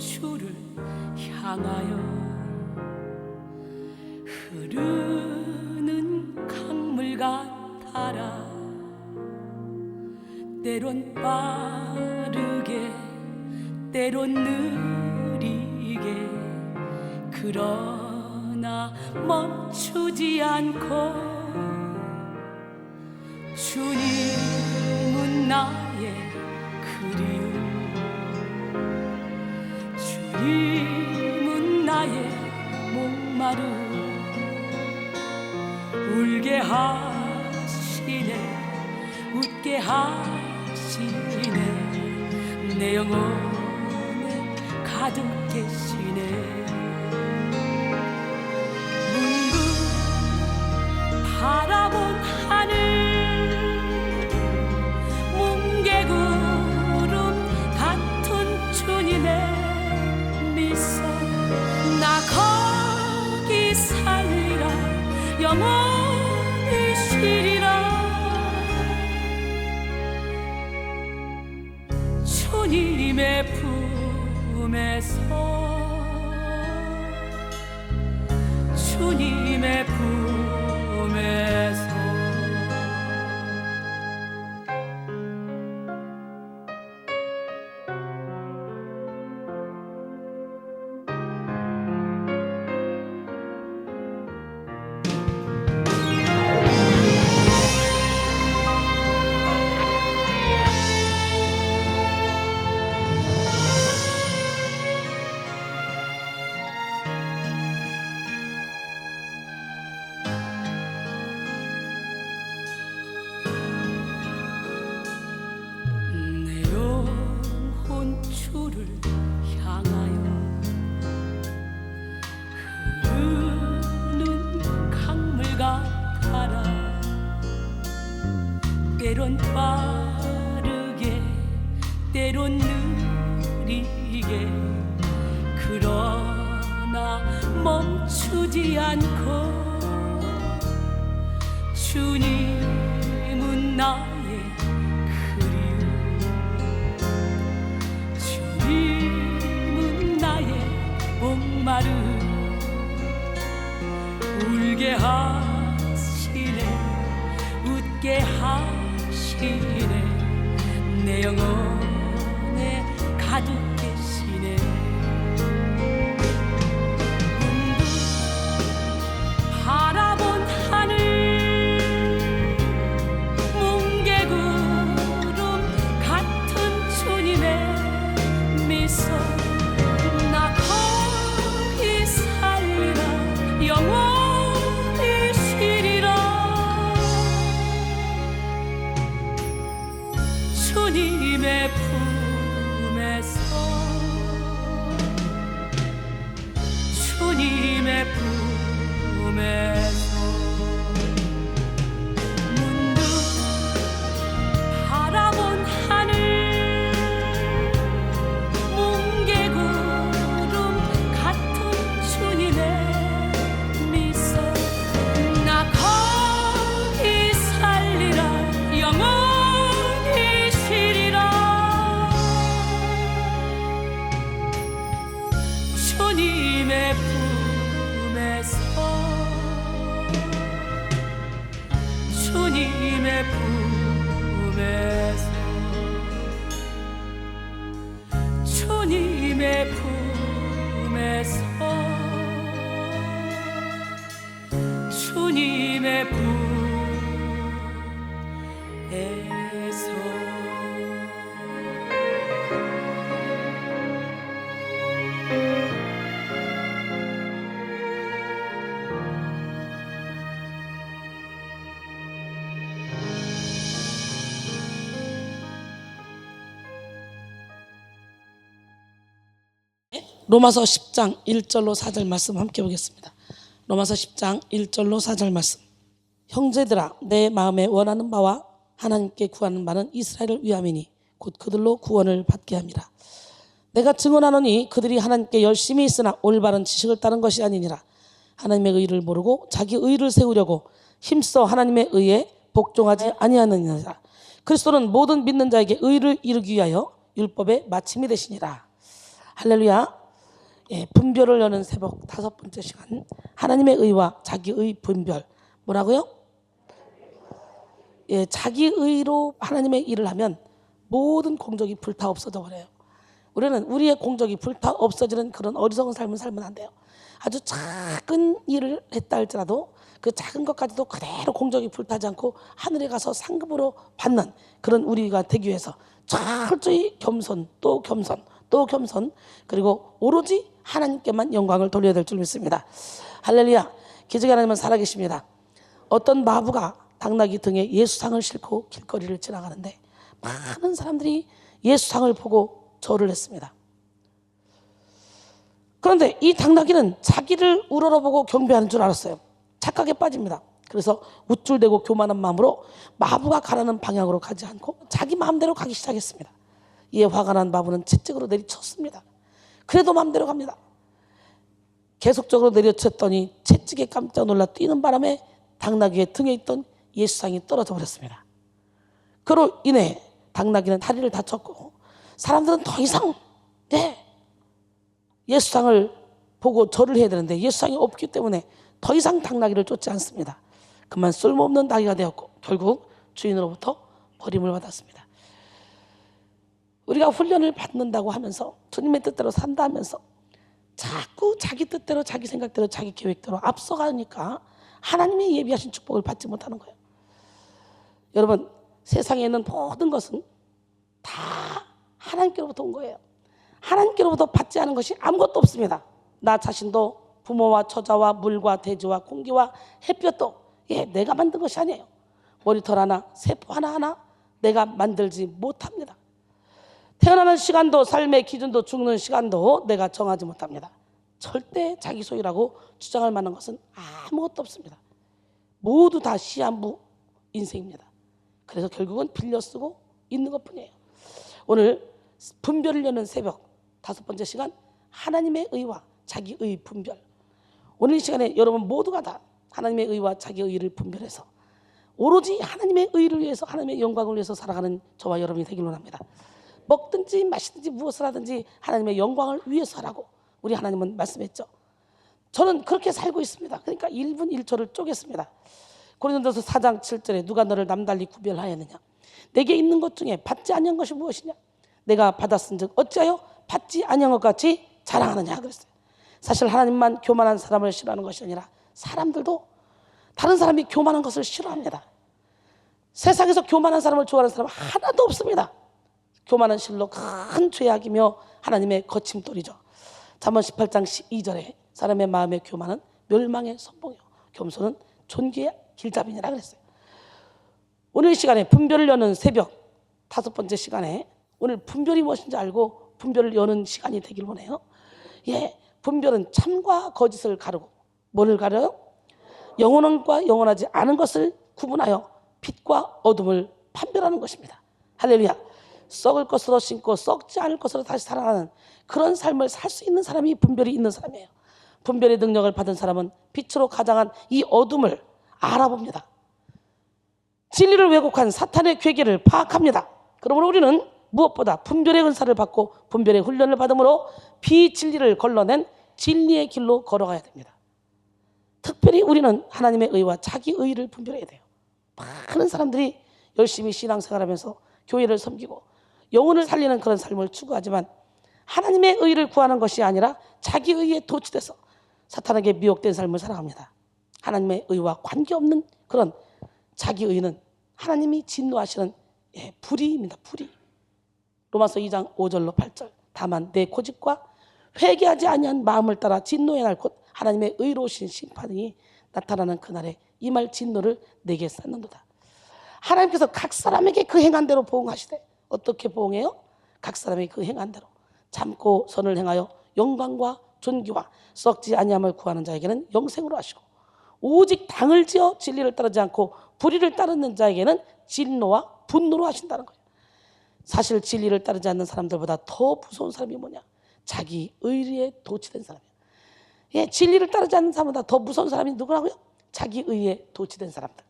본주를 향하여 흐르는 강물 같아라. 때론 빠르게 때론 느리게 그러나 멈추지 않고 주님은 나의 그리움, 주님은 나의 목마름, 울게 하시네 웃게 하시네 내 영혼에 가득 계시네. 문득 바라본 하늘 뭉게구름 같은 주님의 미소, 나 거기 살리라 영원히 쉬리라. 주님의 품에서 주님의 품에서 주를 향하여 흐르는 강물 같아라. 때론 빠르게 때론 느리게 그러나 멈추지 않고 주님은 나의 주님은 나의 목마름, 울게 하시네 웃게 하시네 내 영혼에 가득 계시네. 문득 바라본 하늘 뭉게구름 같은 주님의 미소, 나 거기 살리라 영원히 쉬리라. 주님의 품에서 주님의 품에서 문득 바라본 하늘 주님의 품에서 주님의 품에서 주님의 품에서 주님의 품에서 로마서 10장 1절로 4절 말씀 함께 보겠습니다. 로마서 10장 1절로 4절 말씀. 형제들아, 내 마음에 원하는 바와 하나님께 구하는 바는 이스라엘을 위함이니 곧 그들로 구원을 받게 함이라. 내가 증언하노니 그들이 하나님께 열심히 있으나 올바른 지식을 따른 것이 아니니라. 하나님의 의를 모르고 자기 의를 세우려고 힘써 하나님의 의에 복종하지 아니하느니라. 그리스도는 모든 믿는 자에게 의를 이루기 위하여 율법의 마침이 되시니라. 할렐루야. 예, 분별을 여는 새벽 5번째 시간, 하나님의 의와 자기의 분별. 뭐라고요? 예, 자기 의로 하나님의 일을 하면 모든 공적이 불타 없어져 버려요. 우리는 우리의 공적이 불타 없어지는 그런 어리석은 삶을 살면 안 돼요. 아주 작은 일을 했다 할지라도 그 작은 것까지도 그대로 공적이 불타지 않고 하늘에 가서 상급으로 받는 그런 우리가 되기 위해서 철저히 겸손 또 겸손 또 겸손, 그리고 오로지 하나님께만 영광을 돌려야 될 줄 믿습니다. 할렐루야. 기적의 하나님은 살아계십니다. 어떤 마부가 당나귀 등에 예수상을 싣고 길거리를 지나가는데 많은 사람들이 예수상을 보고 절을 했습니다. 그런데 이 당나귀는 자기를 우러러보고 경배하는 줄 알았어요. 착각에 빠집니다. 그래서 우쭐대고 교만한 마음으로 마부가 가라는 방향으로 가지 않고 자기 마음대로 가기 시작했습니다. 이에 화가 난 마부는 채찍으로 내리쳤습니다. 그래도 마음대로 갑니다. 계속적으로 내려쳤더니 채찍에 깜짝 놀라 뛰는 바람에 당나귀의 등에 있던 예수상이 떨어져 버렸습니다. 그로 인해 당나귀는 다리를 다쳤고 사람들은 더 이상 예수상을 보고 절을 해야 되는데 예수상이 없기 때문에 더 이상 당나귀를 쫓지 않습니다. 그만 쓸모없는 나귀가 되었고 결국 주인으로부터 버림을 받았습니다. 우리가 훈련을 받는다고 하면서 주님의 뜻대로 산다 하면서 자꾸 자기 뜻대로 자기 생각대로 자기 계획대로 앞서가니까 하나님의 예비하신 축복을 받지 못하는 거예요. 여러분, 세상에 있는 모든 것은 다 하나님께로부터 온 거예요. 하나님께로부터 받지 않은 것이 아무것도 없습니다. 나 자신도 부모와 처자와 물과 대지와 공기와 햇볕도 내가 만든 것이 아니에요. 머리털 하나, 세포 하나하나 내가 만들지 못합니다. 태어나는 시간도 삶의 기준도 죽는 시간도 내가 정하지 못합니다. 절대 자기 소유라고 주장할 만한 것은 아무것도 없습니다. 모두 다 시한부 인생입니다. 그래서 결국은 빌려 쓰고 있는 것뿐이에요. 오늘 분별을 여는 새벽 5번째 시간, 하나님의 의와 자기의 분별. 오늘 이 시간에 여러분 모두가 다 하나님의 의와 자기의 의를 분별해서 오로지 하나님의 의를 위해서 하나님의 영광을 위해서 살아가는 저와 여러분이 되길 원합니다. 먹든지 마시든지 무엇을 하든지 하나님의 영광을 위해서 하라고 우리 하나님은 말씀했죠. 저는 그렇게 살고 있습니다. 그러니까 1분 1초를 쪼갰습니다. 고린도서 4장 7절에 누가 너를 남달리 구별하였느냐, 내게 있는 것 중에 받지 아니한 것이 무엇이냐, 내가 받았은즉 어찌하여 받지 아니한 것 같이 자랑하느냐 그랬어요. 사실 하나님만 교만한 사람을 싫어하는 것이 아니라 사람들도 다른 사람이 교만한 것을 싫어합니다. 세상에서 교만한 사람을 좋아하는 사람은 하나도 없습니다. 교만은 실로 큰 죄악이며 하나님의 거침돌이죠. 잠언 18장 12절에 사람의 마음의 교만은 멸망의 선봉이요 겸손은 존귀의 길잡이니라 그랬어요. 오늘 시간에 분별을 여는 새벽 5번째 시간에 오늘 분별이 무엇인지 알고 분별을 여는 시간이 되길 원해요. 분별은 참과 거짓을 가르고 뭐를 가려요? 영원한과 영원하지 않은 것을 구분하여 빛과 어둠을 판별하는 것입니다. 할렐루야. 썩을 것으로 심고 썩지 않을 것으로 다시 살아가는 그런 삶을 살 수 있는 사람이 분별이 있는 사람이에요. 분별의 능력을 받은 사람은 빛으로 가장한 이 어둠을 알아봅니다. 진리를 왜곡한 사탄의 괴계를 파악합니다. 그러므로 우리는 무엇보다 분별의 은사를 받고 분별의 훈련을 받음으로 비진리를 걸러낸 진리의 길로 걸어가야 됩니다. 특별히 우리는 하나님의 의와 자기 의를 분별해야 돼요. 많은 사람들이 열심히 신앙생활하면서 교회를 섬기고 영혼을 살리는 그런 삶을 추구하지만 하나님의 의를 구하는 것이 아니라 자기 의에 도취돼서 사탄에게 미혹된 삶을 살아갑니다. 하나님의 의와 관계없는 그런 자기 의는 하나님이 진노하시는 불의입니다. 불의. 로마서 2장 5절로 8절. 다만 내 고집과 회개하지 아니한 마음을 따라 진노의 날 곧 하나님의 의로우신 심판이 나타나는 그날에 이 말 진노를 내게 쌓는도다. 하나님께서 각 사람에게 그 행한 대로 보응하시되 어떻게 보응해요? 각 사람이 그 행한 대로 참고 선을 행하여 영광과 존귀와 썩지 아니함을 구하는 자에게는 영생으로 하시고 오직 당을 지어 진리를 따르지 않고 불의를 따르는 자에게는 진노와 분노로 하신다는 거예요. 사실 진리를 따르지 않는 사람들보다 더 무서운 사람이 뭐냐? 자기 의리에 도취된 사람이에요. 진리를 따르지 않는 사람보다 더 무서운 사람이 누구라고요? 자기 의리에 도취된 사람들.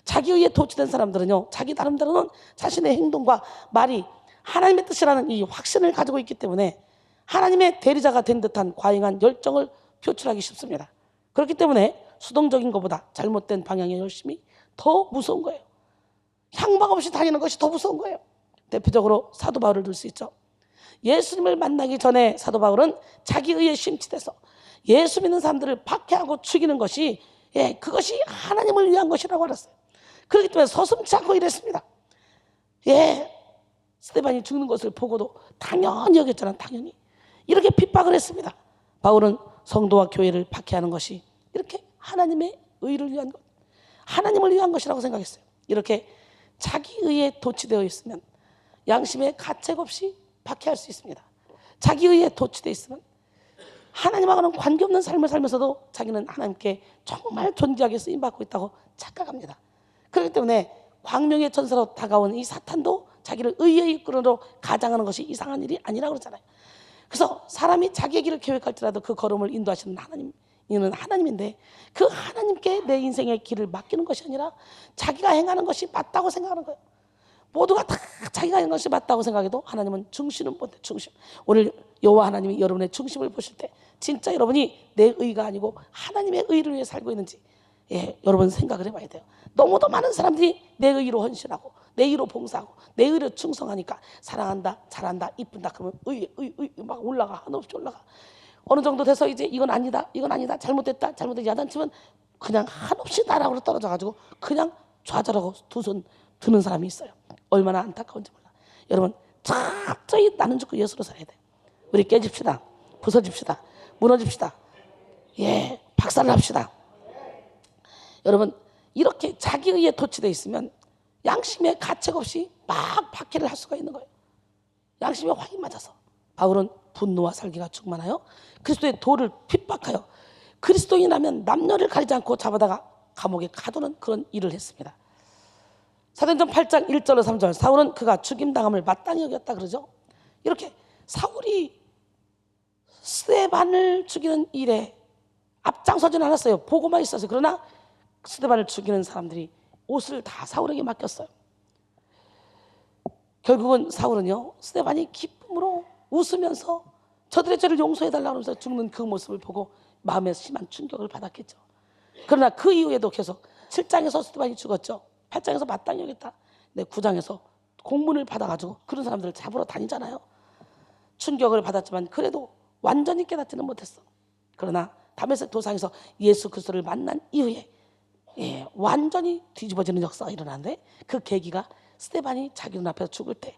자기 의리에 도취된 사람들은요, 자기 나름대로는 자신의 행동과 말이 하나님의 뜻이라는 이 확신을 가지고 있기 때문에 하나님의 대리자가 된 듯한 과잉한 열정을 표출하기 쉽습니다. 그렇기 때문에 수동적인 것보다 잘못된 방향의 열심이 더 무서운 거예요. 향방 없이 다니는 것이 더 무서운 거예요. 대표적으로 사도 바울을 들 수 있죠. 예수님을 만나기 전에 사도 바울은 자기 의에 심취돼서 예수 믿는 사람들을 박해하고 죽이는 것이 그것이 하나님을 위한 것이라고 알았어요. 그렇기 때문에 서슴지 않고 이랬습니다. 스데반이 죽는 것을 보고도 당연히 여겼잖아요. 당연히 이렇게 핍박을 했습니다. 바울은 성도와 교회를 박해하는 것이 이렇게 하나님의 의를 위한 것, 하나님을 위한 것이라고 생각했어요. 이렇게 자기 의에 도취되어 있으면 양심의 가책 없이 박해할 수 있습니다. 자기 의에 도취되어 있으면 하나님하고는 관계없는 삶을 살면서도 자기는 하나님께 정말 존귀하게 쓰임받고 있다고 착각합니다. 그렇기 때문에 광명의 천사로 다가온 이 사탄도 자기를 의의 일꾼으로 가장하는 것이 이상한 일이 아니라고 그러잖아요. 그래서 사람이 자기의 길을 계획할지라도 그 걸음을 인도하시는 하나님은 하나님인데 그 하나님께 내 인생의 길을 맡기는 것이 아니라 자기가 행하는 것이 맞다고 생각하는 거예요. 모두가 다 자기가 하는 것이 맞다고 생각해도 하나님은 중심은 못해. 중심. 오늘 여호와 하나님이 여러분의 중심을 보실 때 진짜 여러분이 내 의가 아니고 하나님의 의를 위해 살고 있는지 여러분 생각을 해봐야 돼요. 너무도 많은 사람들이 내 의로 헌신하고 내 의로 봉사하고 내 의로 충성하니까 사랑한다, 잘한다, 이쁜다 그러면 의 막 올라가. 한없이 올라가. 어느 정도 돼서 이제 이건 아니다, 잘못됐다, 야단치면 그냥 한없이 나락으로 떨어져가지고 그냥 좌절하고 두 손 드는 사람이 있어요. 얼마나 안타까운지 몰라. 여러분 철저히 나는 죽고 예수로 살아야 돼요. 우리 깨집시다, 부서집시다, 무너집시다, 박살납시다. 여러분 이렇게 자기 의에 도취되어 있으면 양심의 가책 없이 막 박해를 할 수가 있는 거예요. 양심에 확이 맞아서 바울은 분노와 살기가 충만하여 그리스도의 도를 핍박하여 그리스도인이라면 남녀를 가리지 않고 잡아다가 감옥에 가두는 그런 일을 했습니다. 사도행전 8장 1절로 3절 사울은 그가 죽임당함을 마땅히 여겼다 그러죠. 이렇게 사울이 스데반을 죽이는 일에 앞장서지는 않았어요. 보고만 있었어요. 그러나 스데반을 죽이는 사람들이 옷을 다 사울에게 맡겼어요. 결국은 사울은요 스데반이 기쁨으로 웃으면서 저들의 죄를 용서해달라고 하면서 죽는 그 모습을 보고 마음에 심한 충격을 받았겠죠. 그러나 그 이후에도 계속 7장에서 스데반이 죽었죠. 8장에서 마땅히 여겼다. 9장에서 공문을 받아가지고 그런 사람들을 잡으러 다니잖아요. 충격을 받았지만 그래도 완전히 깨닫지는 못했어. 그러나 다메섹 도상에서 예수 그리스도를 만난 이후에 완전히 뒤집어지는 역사가 일어나는데 그 계기가 스데반이 자기 눈앞에서 죽을 때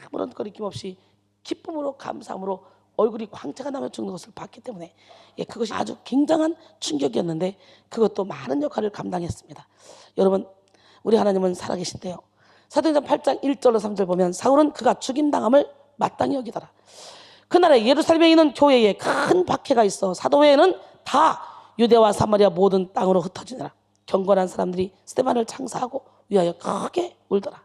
아무런 거리낌 없이 기쁨으로 감사함으로 얼굴이 광채가 나며 죽는 것을 봤기 때문에 그것이 아주 굉장한 충격이었는데 그것도 많은 역할을 감당했습니다. 여러분 우리 하나님은 살아계신데요. 사도행전 8장 1절로 3절 보면 사울은 그가 죽임당함을 마땅히 여기더라. 그날에 예루살렘에 있는 교회에 큰 박해가 있어 사도회에는 다 유대와 사마리아 모든 땅으로 흩어지느라 경건한 사람들이 스데반을 창사하고 위하여 크게 울더라.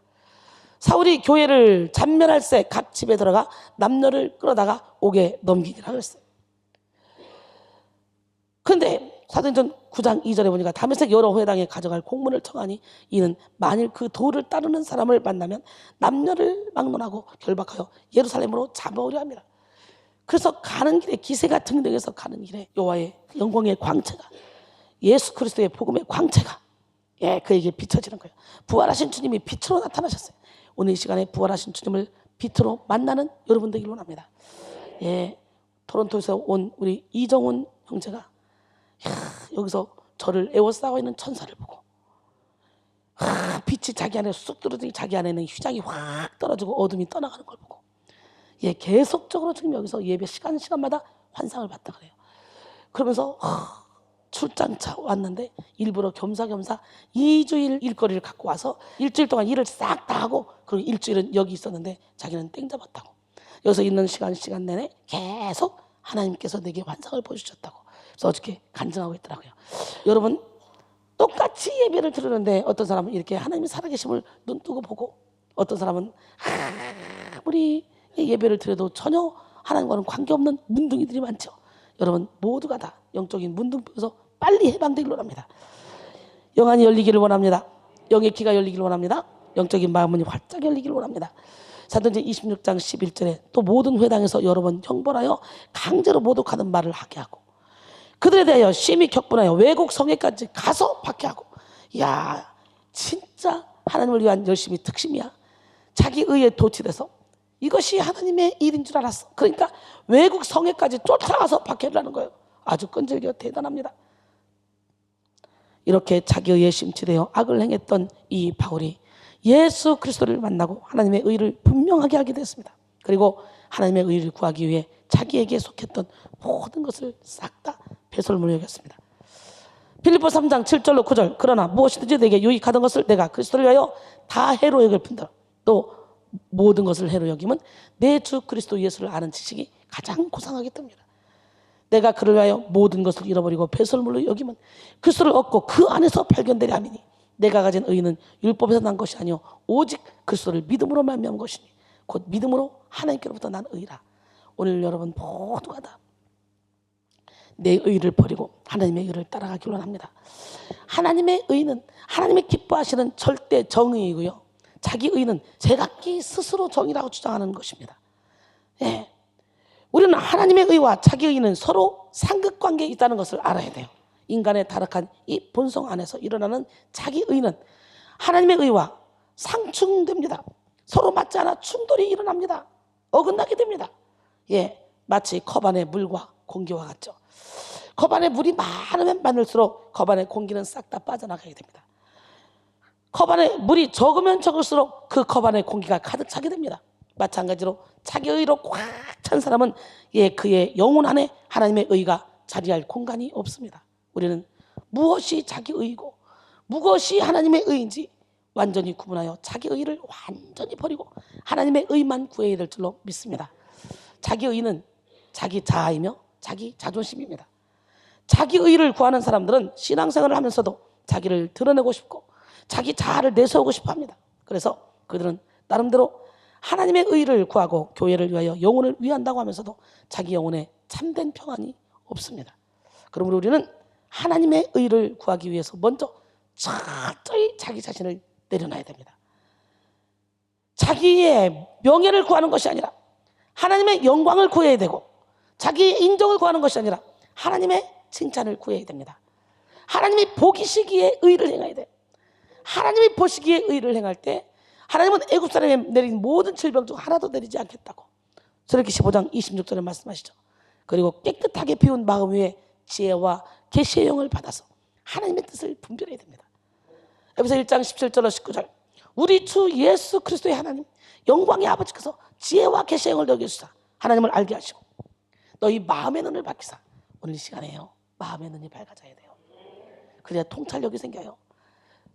사울이 교회를 잔멸할새 각 집에 들어가 남녀를 끌어다가 옥에 넘기기라 그랬어요. 그런데 사도행전 9장 2절에 보니까 다메섹 여러 회당에 가져갈 공문을 청하니 이는 만일 그 도를 따르는 사람을 만나면 남녀를 막론하고 결박하여 예루살렘으로 잡아오려 합니다. 그래서 가는 길에 기세가 등등해서 가는 길에 여호와의 영광의 광채가 예수 그리스도의 복음의 광채가 그에게 비춰지는 거예요. 부활하신 주님이 빛으로 나타나셨어요. 오늘 이 시간에 부활하신 주님을 빛으로 만나는 여러분 되기를 원합니다. 토론토에서 온 우리 이정훈 형제가 여기서 저를 에워싸고 있는 천사를 보고 빛이 자기 안에 쑥 들어들이 자기 안에는 휘장이 확 떨어지고 어둠이 떠나가는 걸 보고 계속적으로 지금 여기서 예배 시간마다 환상을 봤다 그래요. 그러면서 출장차 왔는데 일부러 겸사겸사 2주일 일거리를 갖고 와서 일주일 동안 일을 싹 다 하고 그리고 일주일은 여기 있었는데 자기는 땡 잡았다고. 여기서 있는 시간 내내 계속 하나님께서 내게 환상을 보여주셨다고. 그래서 어저께 간증하고 있더라고요. 여러분 똑같이 예배를 드리는데 어떤 사람은 이렇게 하나님의 살아계심을 눈뜨고 보고 어떤 사람은 아무리 예배를 드려도 전혀 하나님과는 관계없는 문둥이들이 많죠. 여러분 모두가 다 영적인 문둥병에서 빨리 해방되기를 원합니다. 영안이 열리기를 원합니다. 영의 귀가 열리기를 원합니다. 영적인 마음문이 활짝 열리기를 원합니다. 사도행전 26장 11절에 또 모든 회당에서 여러 번 형벌하여 강제로 모독하는 말을 하게 하고 그들에 대하여 심히 격분하여 외국 성에까지 가서 박해하고. 이야, 진짜 하나님을 위한 열심이 특심이야. 자기 의에 도취돼서 이것이 하나님의 일인 줄 알았어. 그러니까 외국 성에까지 쫓아가서 박해를 하는 거예요. 아주 끈질겨 대단합니다. 이렇게 자기 의에 심취되어 악을 행했던 이 바울이 예수 그리스도를 만나고 하나님의 의를 분명하게 하게 됐습니다. 그리고 하나님의 의를 구하기 위해 자기에게 속했던 모든 것을 싹 다 배설물로 여겼습니다. 빌립보 3장 7절로 9절 그러나 무엇이든지 내게 유익하던 것을 내가 그리스도를 위하여 다 해로 여길 뿐더러 또 모든 것을 해로 여김은 내 주 그리스도 예수를 아는 지식이 가장 고상하기 때문이다. 내가 그를 위하여 모든 것을 잃어버리고 배설물로 여김은 그리스도를 얻고 그 안에서 발견되려 함이니 내가 가진 의는 율법에서 난 것이 아니요 오직 그리스도를 믿음으로 말미암은 것이니 곧 믿음으로 하나님께로부터 난 의라. 오늘 여러분 모두가 다 내 의를 버리고 하나님의 의를 따라가기로 합니다. 하나님의 의는 하나님이 기뻐하시는 절대 정의이고요. 자기 의는 제각기 스스로 정의라고 주장하는 것입니다. 예. 우리는 하나님의 의와 자기 의는 서로 상극관계에 있다는 것을 알아야 돼요. 인간의 타락한 이 본성 안에서 일어나는 자기 의는 하나님의 의와 상충됩니다. 서로 맞지 않아 충돌이 일어납니다. 어긋나게 됩니다. 예, 마치 컵 안의 물과 공기와 같죠. 컵 안에 물이 많으면 많을수록 컵 안에 공기는 싹 다 빠져나가게 됩니다. 컵 안에 물이 적으면 적을수록 그 컵 안에 공기가 가득 차게 됩니다. 마찬가지로 자기 의로 꽉 찬 사람은 그의 영혼 안에 하나님의 의가 자리할 공간이 없습니다. 우리는 무엇이 자기 의이고 무엇이 하나님의 의인지 완전히 구분하여 자기 의를 완전히 버리고 하나님의 의만 구해야 될 줄로 믿습니다. 자기 의는 자기 자아이며 자기 자존심입니다. 자기 의를 구하는 사람들은 신앙생활을 하면서도 자기를 드러내고 싶고 자기 자아를 내세우고 싶어 합니다. 그래서 그들은 나름대로 하나님의 의를 구하고 교회를 위하여 영혼을 위한다고 하면서도 자기 영혼에 참된 평안이 없습니다. 그러므로 우리는 하나님의 의를 구하기 위해서 먼저 철저히 자기 자신을 내려놔야 됩니다. 자기의 명예를 구하는 것이 아니라 하나님의 영광을 구해야 되고 자기의 인정을 구하는 것이 아니라 하나님의 칭찬을 구해야 됩니다. 하나님이 보시기에 의를 행해야 돼. 하나님이 보시기에 의를 행할 때 하나님은 애굽 사람에 내린 모든 질병 중 하나도 내리지 않겠다고 출애굽기 15장 26절에 말씀하시죠. 그리고 깨끗하게 비운 마음 위에 지혜와 계시의 영을 받아서 하나님의 뜻을 분별해야 됩니다. 에베소 1장 17절로 19절 우리 주 예수 그리스도의 하나님 영광의 아버지께서 지혜와 계시의 영을 너에게 주사 하나님을 알게 하시고 너희 마음의 눈을 밝히사. 오늘 이 시간에요 마음의 눈이 밝아져야 돼요. 그래야 통찰력이 생겨요.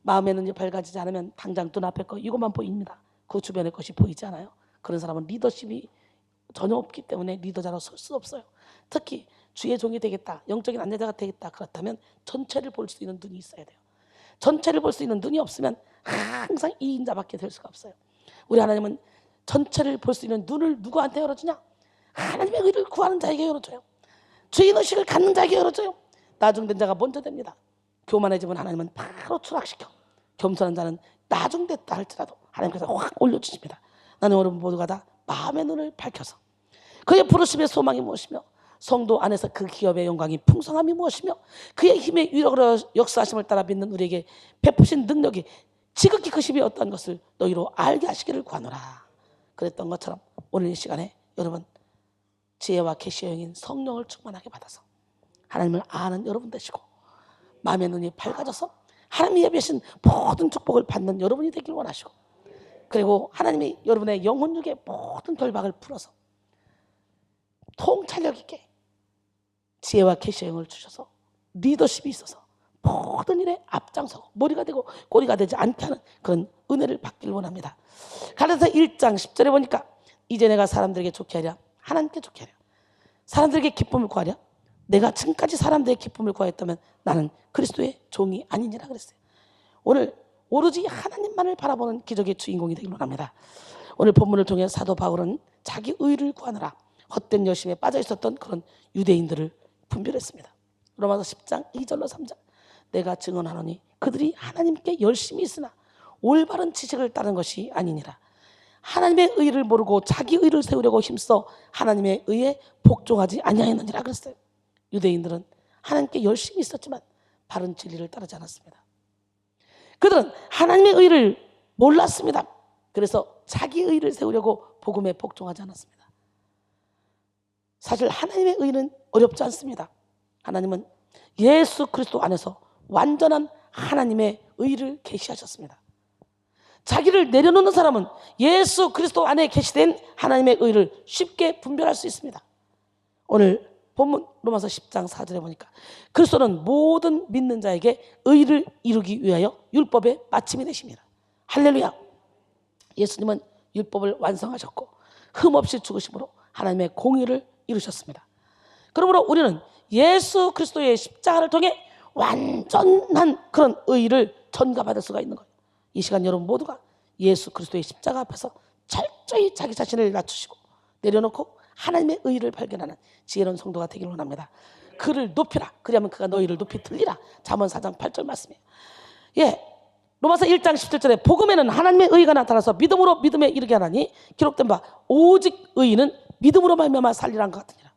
마음의 눈이 밝아지지 않으면 당장 눈앞에 거 이것만 보입니다. 그 주변의 것이 보이지 않아요. 그런 사람은 리더십이 전혀 없기 때문에 리더자로 설 수 없어요. 특히 주의 종이 되겠다, 영적인 안내자가 되겠다 그렇다면 전체를 볼 수 있는 눈이 있어야 돼요. 전체를 볼 수 있는 눈이 없으면 항상 2인자밖에 될 수가 없어요. 우리 하나님은 전체를 볼 수 있는 눈을 누구한테 열어주냐? 하나님의 의를 구하는 자에게 열어줘요. 주인의식을 갖는 자에게 열어줘요. 나중된 자가 먼저 됩니다. 교만해지면 하나님은 바로 추락시켜. 겸손한 자는 나중됐다 할지라도 하나님께서 확 올려주십니다. 나는 여러분 모두가 다 마음의 눈을 밝혀서 그의 부르심의 소망이 무엇이며 성도 안에서 그 기업의 영광이 풍성함이 무엇이며 그의 힘의 위력으로 역사하심을 따라 믿는 우리에게 베푸신 능력이 지극히 크심이 어떤 것을 너희로 알게 하시기를 구하노라. 그랬던 것처럼 오늘 이 시간에 여러분 지혜와 계시의 영인 성령을 충만하게 받아서 하나님을 아는 여러분 되시고 마음의 눈이 밝아져서 하나님이 예비하신 모든 축복을 받는 여러분이 되길 원하시고 그리고 하나님이 여러분의 영혼 중에 모든 결박을 풀어서 통찰력 있게 지혜와 계시의 영을 주셔서 리더십이 있어서 모든 일에 앞장서고 머리가 되고 꼬리가 되지 않게 하는 그런 은혜를 받길 원합니다. 갈라디아서 1장 10절에 보니까 이제 내가 사람들에게 좋게 하랴 하나님께 좋게 하랴 사람들에게 기쁨을 구하랴 내가 지금까지 사람들의 기쁨을 구하였다면 나는 그리스도의 종이 아니니라 그랬어요. 오늘 오로지 하나님만을 바라보는 기적의 주인공이 되길 원합니다. 오늘 본문을 통해 사도 바울은 자기 의를 구하느라 헛된 열심에 빠져 있었던 그런 유대인들을 분별했습니다. 로마서 10장 2절로 3절 내가 증언하노니 그들이 하나님께 열심히 있으나 올바른 지식을 따르는 것이 아니니라. 하나님의 의를 모르고 자기 의를 세우려고 힘써 하나님의 의에 복종하지 아니하였느니라 그랬어요. 유대인들은 하나님께 열심히 있었지만 바른 진리를 따르지 않았습니다. 그들은 하나님의 의를 몰랐습니다. 그래서 자기 의를 세우려고 복음에 복종하지 않았습니다. 사실 하나님의 의는 어렵지 않습니다. 하나님은 예수 그리스도 안에서 완전한 하나님의 의를 계시하셨습니다. 자기를 내려놓는 사람은 예수 그리스도 안에 계시된 하나님의 의를 쉽게 분별할 수 있습니다. 오늘 본문 로마서 10장 4절에 보니까 그리스도는 모든 믿는 자에게 의를 이루기 위하여 율법의 마침이 되십니다. 할렐루야. 예수님은 율법을 완성하셨고 흠없이 죽으심으로 하나님의 공의를 이루셨습니다. 그러므로 우리는 예수 그리스도의 십자가를 통해 완전한 그런 의를 전가받을 수가 있는 거예요. 이 시간 여러분 모두가 예수 그리스도의 십자가 앞에서 철저히 자기 자신을 낮추시고 내려놓고 하나님의 의를 발견하는 지혜로운 성도가 되기를 원합니다. 그를 높이라. 그리하면 그가 너희를 높이 들리라. 잠언 4장 8절 말씀이에요. 로마서 1장 17절에 복음에는 하나님의 의가 나타나서 믿음으로 믿음에 이르게 하나니 기록된 바 오직 의인은 믿음으로 말미암아 살리란 것 같으니라.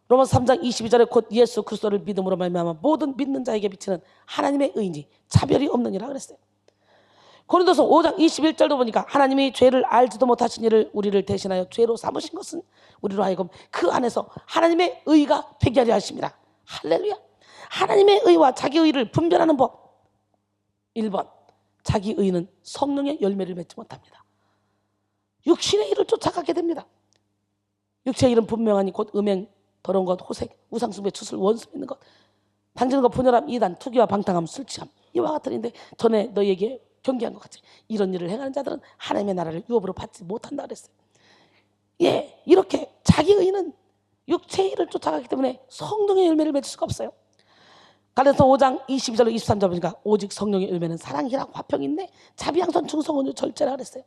로마서 3장 22절에 곧 예수 그리스도를 믿음으로 말미암아 모든 믿는 자에게 비치는 하나님의 의인이 차별이 없느니라 그랬어요. 고린도서 5장 21절도 보니까 하나님이 죄를 알지도 못하신 이를 우리를 대신하여 죄로 삼으신 것은 우리로 하여금 그 안에서 하나님의 의가 되게 하려 하십니다. 할렐루야. 하나님의 의와 자기 의를 분별하는 법. 1번, 자기 의는 성령의 열매를 맺지 못합니다. 육신의 일을 쫓아가게 됩니다. 육체의 일은 분명하니 곧 음행, 더러운 것, 호색, 우상숭배, 추술, 원수 믿는 것, 당지는 것, 분열함, 이단, 투기와 방탕함, 술취함, 이와 같은 일인데 전에 너희에게 경계한 것 같이 이런 일을 행하는 자들은 하나님의 나라를 유업으로 받지 못한다 그랬어요. 이렇게 자기 의는 육체의 일을 쫓아가기 때문에 성령의 열매를 맺을 수가 없어요. 갈라디아서 5장 22절로 23절 보니까 오직 성령의 열매는 사랑, 희락, 화평인데 자비, 양선, 충성, 온유, 절제라 그랬어요.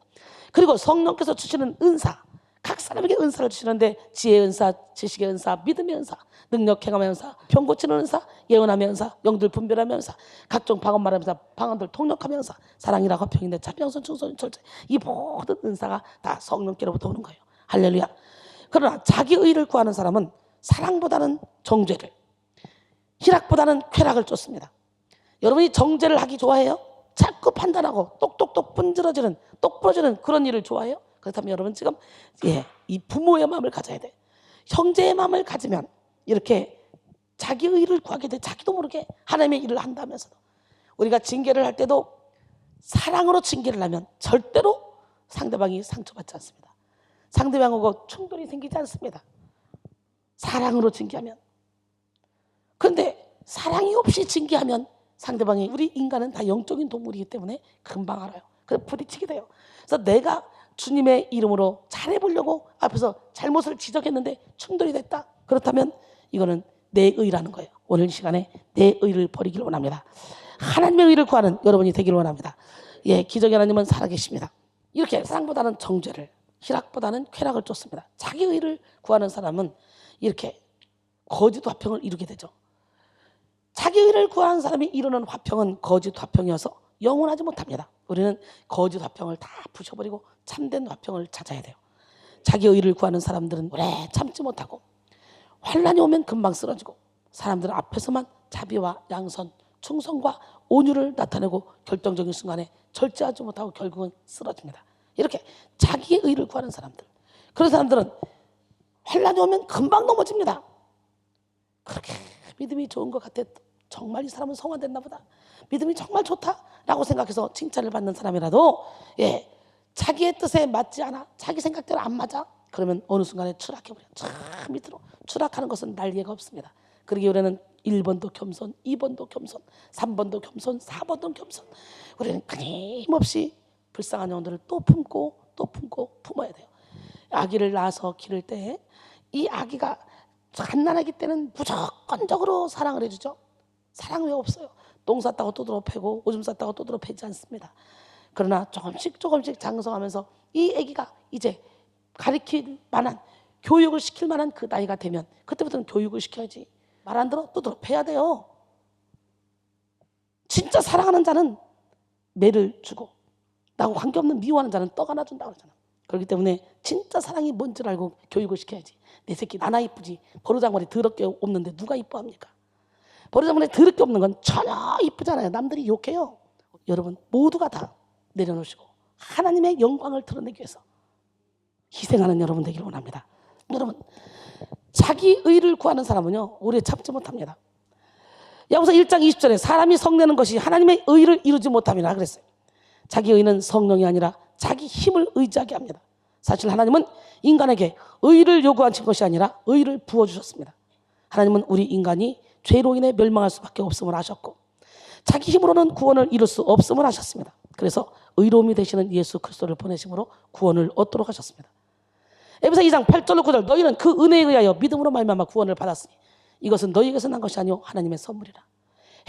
그리고 성령께서 주시는 은사, 각 사람에게 은사를 주시는데 지혜의 은사, 지식의 은사, 믿음의 은사, 능력 행함의 은사, 병 고치는 은사, 예언함의 은사, 영들 분별함의 은사, 각종 방언 말하면서 방언들 통역함의 은사, 사랑이라 화평인데 자비, 양선, 충성, 온유, 절제, 이 모든 은사가 다 성령께로부터 오는 거예요. 할렐루야. 그러나 자기 의를 구하는 사람은 사랑보다는 정죄를, 희락보다는 쾌락을 쫓습니다. 여러분이 정죄를 하기 좋아해요? 자꾸 판단하고 똑똑똑 분질러지는, 똑 부러지는 그런 일을 좋아해요? 그렇다면 여러분 지금 이 부모의 마음을 가져야 돼. 형제의 마음을 가지면 이렇게 자기 의를 구하게 돼. 자기도 모르게 하나님의 일을 한다면서도. 우리가 징계를 할 때도 사랑으로 징계를 하면 절대로 상대방이 상처받지 않습니다. 상대방하고 충돌이 생기지 않습니다. 사랑으로 징계하면. 그런데 사랑이 없이 징계하면 상대방이, 우리 인간은 다 영적인 동물이기 때문에 금방 알아요. 그래서 부딪히게 돼요. 그래서 내가 주님의 이름으로 잘해보려고 앞에서 잘못을 지적했는데 충돌이 됐다. 그렇다면 이거는 내 의라는 거예요. 오늘 시간에 내 의를 버리기를 원합니다. 하나님의 의를 구하는 여러분이 되기를 원합니다. 기적의 하나님은 살아계십니다. 이렇게 사랑보다는 정죄를, 희락보다는 쾌락을 쫓습니다. 자기 의를 구하는 사람은 이렇게 거짓 화평을 이루게 되죠. 자기 의를 구하는 사람이 이루는 화평은 거짓 화평이어서 영원하지 못합니다. 우리는 거짓 화평을 다 부셔버리고 참된 화평을 찾아야 돼요. 자기 의를 구하는 사람들은 오래 참지 못하고 환난이 오면 금방 쓰러지고 사람들 앞에서만 자비와 양선, 충성과 온유를 나타내고 결정적인 순간에 절제하지 못하고 결국은 쓰러집니다. 이렇게 자기의 의를 구하는 사람들, 그런 사람들은 환난이 오면 금방 넘어집니다. 그렇게 믿음이 좋은 것 같아. 정말 이 사람은 성화됐나 보다, 믿음이 정말 좋다라고 생각해서 칭찬을 받는 사람이라도 자기의 뜻에 맞지 않아, 자기 생각대로 안 맞아, 그러면 어느 순간에 추락해버려요. 저 밑으로 추락하는 것은 날개가 없습니다. 그러기 우리는 1번도 겸손, 2번도 겸손, 3번도 겸손, 4번도 겸손. 우리는 끊임없이 불쌍한 영혼들을 또 품고 또 품고 품어야 돼요. 아기를 낳아서 기를 때 이 아기가 갓난아기 때는 무조건적으로 사랑을 해주죠. 사랑 왜 없어요? 똥 쌌다고 또들어 패고 오줌 쌌다고 또들어 패지 않습니다. 그러나 조금씩 장성하면서 이 아기가 이제 가르칠 만한, 교육을 시킬 만한 그 나이가 되면 그때부터는 교육을 시켜야지. 말 안 들어 또들어 패야 돼요. 진짜 사랑하는 자는 매를 주고 나하고 관계없는 미워하는 자는 떡 하나 준다고 그러잖아. 그렇기 때문에 진짜 사랑이 뭔지를 알고 교육을 시켜야지. 내 새끼 나나 이쁘지 버르장머리 더럽게 없는데 누가 이뻐합니까? 버르장머리 더럽게 없는 건 전혀 이쁘잖아요. 남들이 욕해요. 여러분 모두가 다 내려놓으시고 하나님의 영광을 드러내기 위해서 희생하는 여러분 되기를 원합니다. 여러분 자기 의를 구하는 사람은요 오래 참지 못합니다. 야고보서 1장 20절에 사람이 성내는 것이 하나님의 의를 이루지 못함이라 그랬어요. 자기 의는 성령이 아니라 자기 힘을 의지하게 합니다. 사실 하나님은 인간에게 의를 요구하신 것이 아니라 의를 부어주셨습니다. 하나님은 우리 인간이 죄로 인해 멸망할 수밖에 없음을 아셨고 자기 힘으로는 구원을 이룰 수 없음을 아셨습니다. 그래서 의로움이 되시는 예수 그리스도를 보내심으로 구원을 얻도록 하셨습니다. 에베소 2장 8절로 9절 너희는 그 은혜에 의하여 믿음으로 말미암아 구원을 받았으니 이것은 너희에게서 난 것이 아니요 하나님의 선물이라.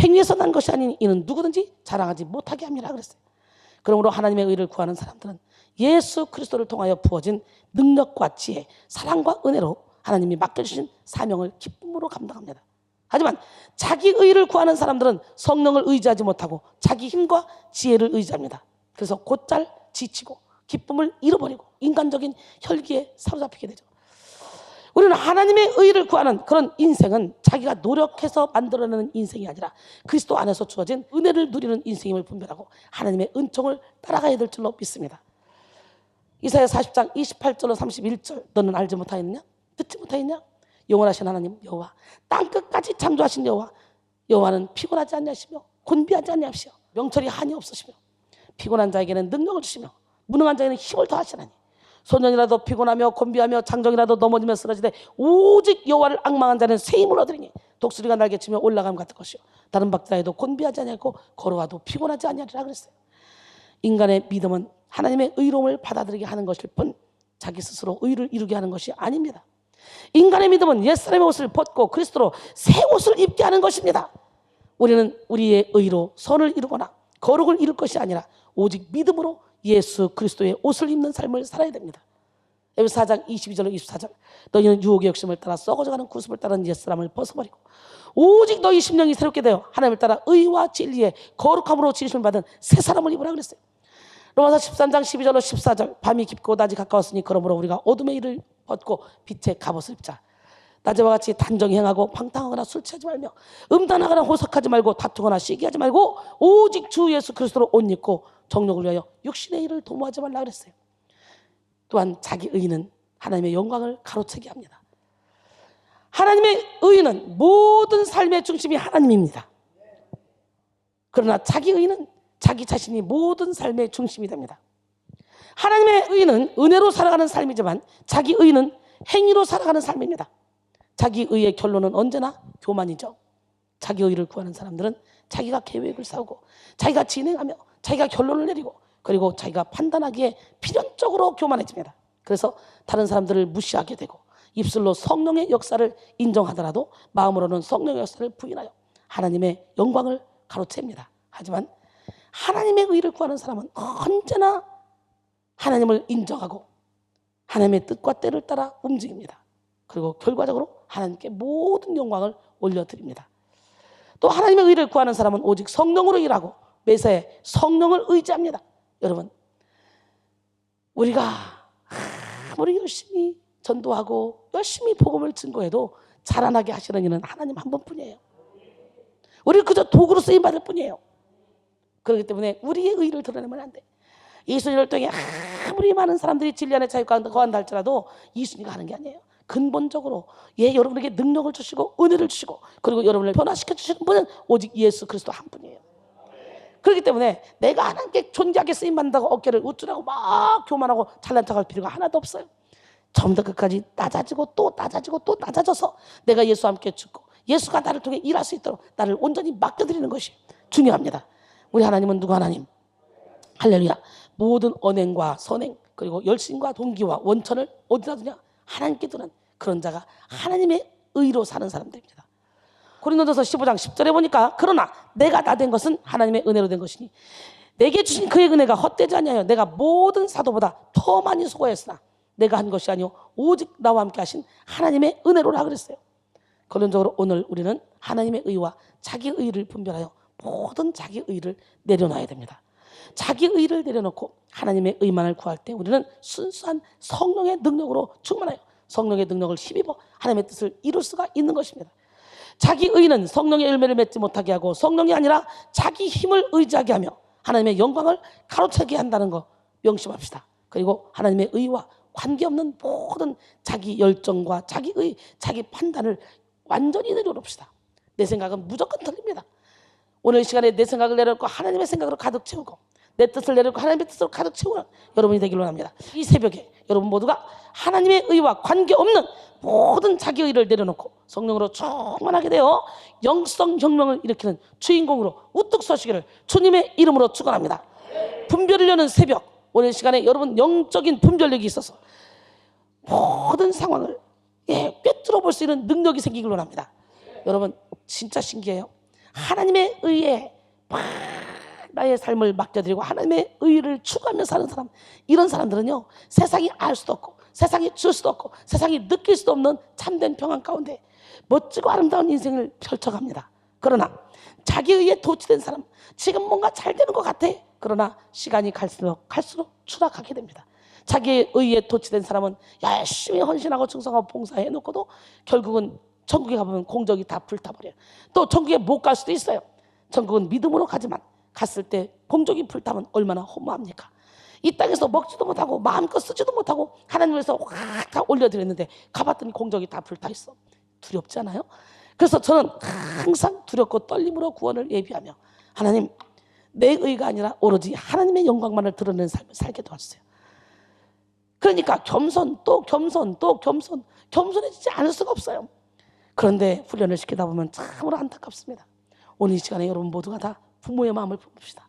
행위에서 난 것이 아닌 이는 누구든지 자랑하지 못하게 함이라 그랬어요. 그러므로 하나님의 의를 구하는 사람들은 예수 그리스도를 통하여 부어진 능력과 지혜, 사랑과 은혜로 하나님이 맡겨주신 사명을 기쁨으로 감당합니다. 하지만 자기 의를 구하는 사람들은 성령을 의지하지 못하고 자기 힘과 지혜를 의지합니다. 그래서 곧잘 지치고 기쁨을 잃어버리고 인간적인 혈기에 사로잡히게 되죠. 우리는 하나님의 의를 구하는 그런 인생은 자기가 노력해서 만들어내는 인생이 아니라 그리스도 안에서 주어진 은혜를 누리는 인생임을 분별하고 하나님의 은총을 따라가야 될 줄로 믿습니다. 이사야 40장 28절로 31절 너는 알지 못하였느냐? 듣지 못하였냐? 영원하신 하나님 여호와 땅끝까지 창조하신 여호와 여호와는 피곤하지 않냐시며 곤비하지 않냐시며 명철이 한이 없으시며 피곤한 자에게는 능력을 주시며 무능한 자에게는 힘을 더하시나니 소년이라도 피곤하며 곤비하며 장정이라도 넘어지며 쓰러지되 오직 여호와를 앙망한 자는 새 힘을 얻으리니 독수리가 날개치며 올라감 같은 것이요 다른 박자에도 곤비하지 아니하고 걸어와도 피곤하지 아니하리라 그랬어요. 인간의 믿음은 하나님의 의로움을 받아들이게 하는 것일 뿐 자기 스스로 의를 이루게 하는 것이 아닙니다. 인간의 믿음은 옛사람의 옷을 벗고 그리스도로 새 옷을 입게 하는 것입니다. 우리는 우리의 의로 선을 이루거나 거룩을 이룰 것이 아니라 오직 믿음으로 예수 그리스도의 옷을 입는 삶을 살아야 됩니다. 에베소 4장 22절로 24절 너희는 유혹의 욕심을 따라 썩어져가는 구습을 따르는 옛사람을 벗어버리고 오직 너희 심령이 새롭게 되어 하나님을 따라 의와 진리의 거룩함으로 지으심을 받은 새 사람을 입으라 그랬어요. 로마서 13장 12절로 14절 밤이 깊고 낮이 가까웠으니 그러므로 우리가 어둠의 일을 벗고 빛의 갑옷을 입자. 낮에와 같이 단정히 행하고 방탕하거나 술 취하지 말며 음란하거나 호석하지 말고 다투거나 시기하지 말고 오직 주 예수 그리스도로 옷 입고 정욕을 위하여 육신의 일을 도모하지 말라 그랬어요. 또한 자기 의는 하나님의 영광을 가로채게 합니다. 하나님의 의는 모든 삶의 중심이 하나님입니다. 그러나 자기 의는 자기 자신이 모든 삶의 중심이 됩니다. 하나님의 의는 은혜로 살아가는 삶이지만 자기 의는 행위로 살아가는 삶입니다. 자기 의의 결론은 언제나 교만이죠. 자기 의를 구하는 사람들은 자기가 계획을 세우고 자기가 진행하며 자기가 결론을 내리고 그리고 자기가 판단하기에 필연적으로 교만해집니다. 그래서 다른 사람들을 무시하게 되고 입술로 성령의 역사를 인정하더라도 마음으로는 성령의 역사를 부인하여 하나님의 영광을 가로챕니다. 하지만 하나님의 의를 구하는 사람은 언제나 하나님을 인정하고 하나님의 뜻과 때를 따라 움직입니다. 그리고 결과적으로 하나님께 모든 영광을 올려드립니다. 또 하나님의 의를 구하는 사람은 오직 성령으로 일하고 매사에 성령을 의지합니다. 여러분 우리가 아무리 열심히 전도하고 열심히 복음을 증거해도 자라나게 하시는 이는 하나님 한 분뿐이에요. 우리는 그저 도구로 쓰임받을 뿐이에요. 그렇기 때문에 우리의 의를 드러내면 안 돼. 이순이를 통해 아무리 많은 사람들이 진리 안에 자유 가운데 거한다 할지라도 이순이가 하는 게 아니에요. 근본적으로 여러분에게 능력을 주시고 은혜를 주시고 그리고 여러분을 변화시켜 주시는 분은 오직 예수 그리스도 한 분이에요. 그렇기 때문에 내가 하나님께 존귀하게 쓰임받는다고 어깨를 우쭐하고 막 교만하고 잘난 척할 필요가 하나도 없어요. 처음부터 끝까지 낮아지고 또 낮아지고 또 낮아져서 내가 예수와 함께 죽고 예수가 나를 통해 일할 수 있도록 나를 온전히 맡겨드리는 것이 중요합니다. 우리 하나님은 누구 하나님? 할렐루야. 모든 언행과 선행 그리고 열심과 동기와 원천을 어디다 두냐? 하나님께 두는 그런 자가 하나님의 의로 사는 사람들입니다. 고린도전서 15장 10절에 보니까 그러나 내가 다 된 것은 하나님의 은혜로 된 것이니 내게 주신 그의 은혜가 헛되지 아니하여 내가 모든 사도보다 더 많이 수고했으나 내가 한 것이 아니오 오직 나와 함께 하신 하나님의 은혜로라 그랬어요. 결론적으로 오늘 우리는 하나님의 의와 자기 의를 분별하여 모든 자기 의를 내려놔야 됩니다. 자기 의를 내려놓고 하나님의 의만을 구할 때 우리는 순수한 성령의 능력으로 충만하여 성령의 능력을 힘입어 하나님의 뜻을 이룰 수가 있는 것입니다. 자기 의는 성령의 열매를 맺지 못하게 하고 성령이 아니라 자기 힘을 의지하게 하며 하나님의 영광을 가로채게 한다는 거 명심합시다. 그리고 하나님의 의와 관계없는 모든 자기 열정과 자기 의, 자기 판단을 완전히 내려놓읍시다. 내 생각은 무조건 틀립니다. 오늘 이 시간에 내 생각을 내려놓고 하나님의 생각으로 가득 채우고 내 뜻을 내려놓고 하나님의 뜻으로 가득 채우는 여러분이 되기를 원합니다. 이 새벽에 여러분 모두가 하나님의 의와 관계없는 모든 자기 의를 내려놓고 성령으로 충만하게 되어 영성 혁명을 일으키는 주인공으로 우뚝 서시기를 주님의 이름으로 축원합니다. 분별을 여는 새벽, 오늘 시간에 여러분 영적인 분별력이 있어서 모든 상황을 꿰뚫어 볼 수 있는 능력이 생기길 원합니다. 여러분 진짜 신기해요. 하나님의 의에 나의 삶을 맡겨드리고 하나님의 의를 추구하며 사는 사람, 이런 사람들은요 세상이 알 수도 없고 세상이 줄 수도 없고 세상이 느낄 수도 없는 참된 평안 가운데 멋지고 아름다운 인생을 펼쳐갑니다. 그러나 자기 의에 도취된 사람, 지금 뭔가 잘 되는 것 같아. 그러나 시간이 갈수록 추락하게 됩니다. 자기의 의에 도취된 사람은 열심히 헌신하고 충성하고 봉사해놓고도 결국은 천국에 가보면 공적이 다 불타버려요. 또 천국에 못 갈 수도 있어요. 천국은 믿음으로 가지만 갔을 때 공적이 불타면 얼마나 허무합니까? 이 땅에서 먹지도 못하고 마음껏 쓰지도 못하고 하나님께서 확 다 올려드렸는데 가봤더니 공적이 다 불타있어. 두렵지 않아요? 그래서 저는 항상 두렵고 떨림으로 구원을 예비하며 하나님, 내 의가 아니라 오로지 하나님의 영광만을 드러내는 삶을 살게 도와주세요. 그러니까 겸손 또 겸손 또 겸손, 겸손해지지 않을 수가 없어요. 그런데 훈련을 시키다 보면 참으로 안타깝습니다. 오늘 이 시간에 여러분 모두가 다 부모의 마음을 품읍시다.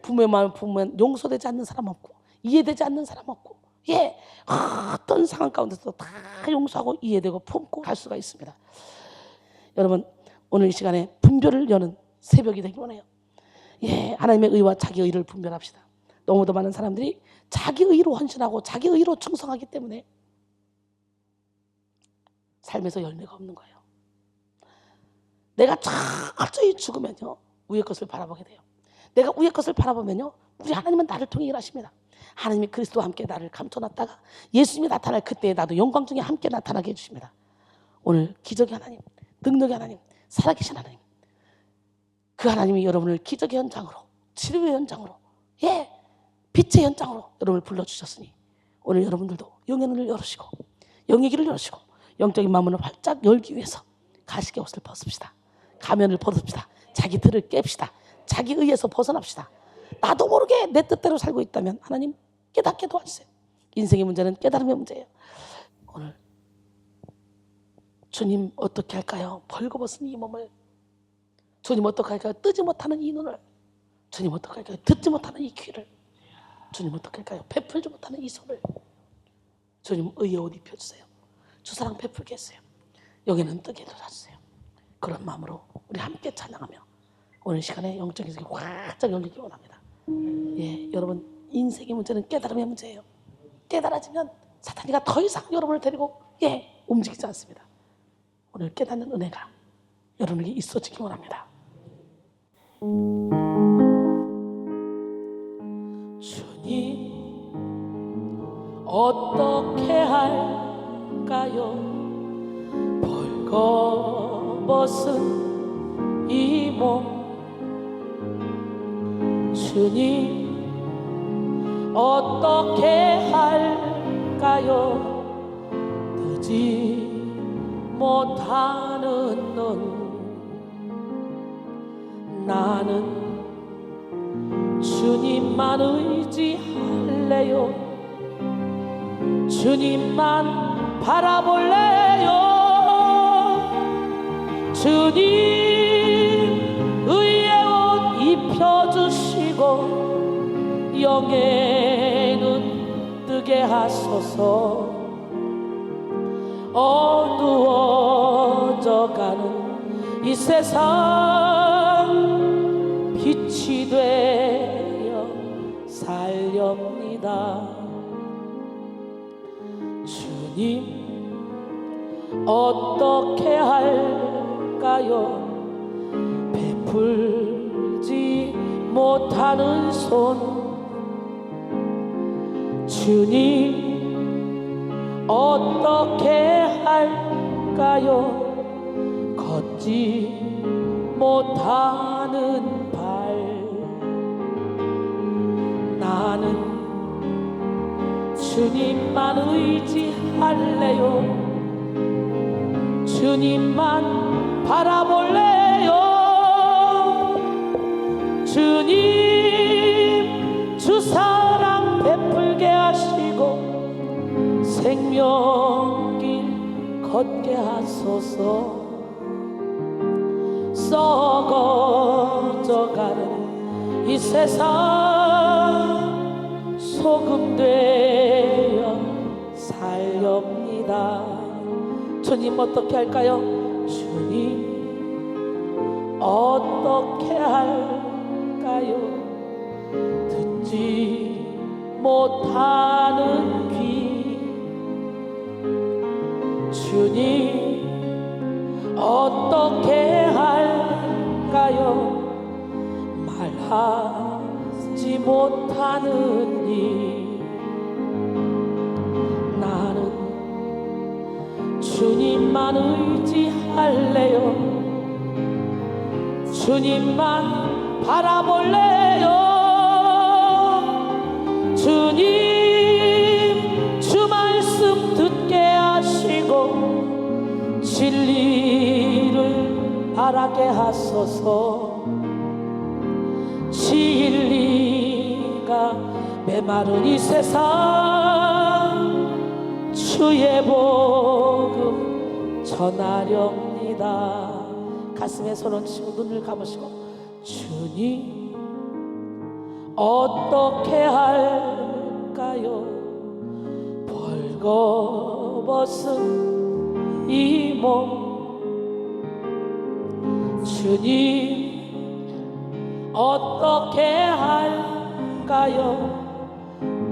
부모의 마음을 품으면 용서되지 않는 사람 없고 이해되지 않는 사람 없고 어떤 상황 가운데서도 다 용서하고 이해되고 품고 갈 수가 있습니다. 여러분 오늘 이 시간에 분별을 여는 새벽이 되기 원해요. 하나님의 의와 자기 의를 분별합시다. 너무도 많은 사람들이 자기 의로 헌신하고 자기 의로 충성하기 때문에 삶에서 열매가 없는 거예요. 내가 철저히 죽으면요 위의 것을 바라보게 돼요. 내가 위의 것을 바라보면요 우리 하나님은 나를 통해 일하십니다. 하나님이 그리스도와 함께 나를 감춰놨다가 예수님이 나타날 그때 나도 영광 중에 함께 나타나게 해주십니다. 오늘 기적의 하나님, 능력의 하나님, 살아계신 하나님, 그 하나님이 여러분을 기적의 현장으로, 치료의 현장으로, 빛의 현장으로 여러분을 불러주셨으니 오늘 여러분들도 영의 눈을 열으시고 영의 길을 열으시고 영적인 마음을 활짝 열기 위해서 가시게 옷을 벗읍시다. 가면을 벗읍시다. 자기 틀을 깹시다. 자기 의에서 벗어납시다. 나도 모르게 내 뜻대로 살고 있다면 하나님 깨닫게 도와주세요. 인생의 문제는 깨달음의 문제예요. 오늘 주님 어떻게 할까요? 벌거벗은 이 몸을, 주님 어떻게 할까요? 뜨지 못하는 이 눈을, 주님 어떻게 할까요? 듣지 못하는 이 귀를, 주님 어떻게 할까요? 베풀지 못하는 이 손을, 주님 의의 옷 입혀주세요. 주사랑 베풀게 했어요. 여기는 뜨게 해주세요. 그런 마음으로 우리 함께 찬양하며 오늘 시간에 영적인 세계 활짝 열리기 원합니다. 여러분 인생의 문제는 깨달음의 문제예요. 깨달아지면 사탄이가 더 이상 여러분을 데리고 움직이지 않습니다. 오늘 깨닫는 은혜가 여러분에게 있어지기 원합니다. 주님 어떻게 할까요? 벌거벗은 이 몸, 주님 어떻게 할까요? 뜨지 못하는 눈, 나는 주님만 의지할래요. 주님만 바라볼래요. 주님 의의 옷 입혀주시고 영의 눈 뜨게 하소서. 어두워져가는 이 세상 빛이 되어 살렵니다. 주님 어떻게 할까요? 베풀지 못하는 손 주님 어떻게 할까요? 걷지 못하는 발 나는 주님만 의지할래요. 주님만 바라볼래요. 주님 주 사랑 베풀게 하시고 생명길 걷게 하소서. 썩어져가는 이 세상 소금 되어 살렵니다. 주님 어떻게 할까요? 주님 어떻게 할까요? 듣지 못하는 귀 주님 어떻게 할까요? 말하지 못하는 일 나는 주님만 의지할래요. 주님만 바라볼래요. 주님 주 말씀 듣게 하시고 진리를 바라게 하소서. 진리가 메마른 이 세상 주의 복음 전하렵니다. 가슴에 손 얹으시고 눈을 감으시고 주님 어떻게 할까요? 벌거벗은 이 몸 주님 어떻게 할까요?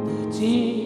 늦지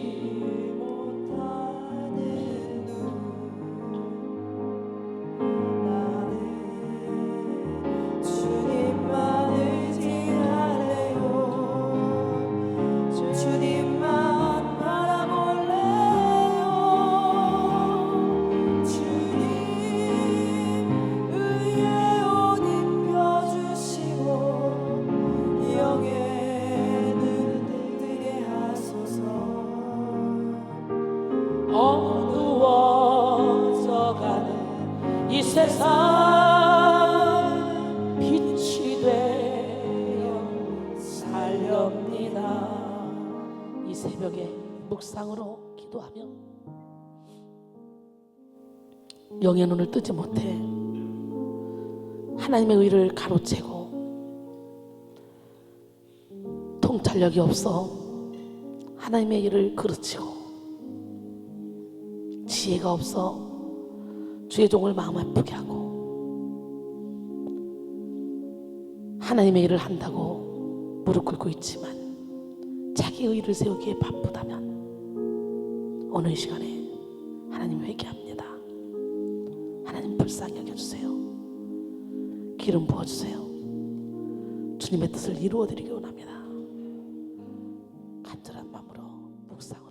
어두워져가는 이 세상 빛이 되어 살렵니다. 이 새벽에 묵상으로 기도하며 영의 눈을 뜨지 못해 하나님의 의를 가로채고 통찰력이 없어 하나님의 일을 그르치고 지혜가 없어 주의 종을 마음 아프게 하고 하나님의 일을 한다고 무릎 꿇고 있지만 자기 의를 세우기에 바쁘다면 오늘 시간에 하나님 회개합니다. 하나님 불쌍히 여겨주세요. 기름 부어주세요. 주님의 뜻을 이루어드리기 원합니다. 간절한 마음으로 묵상을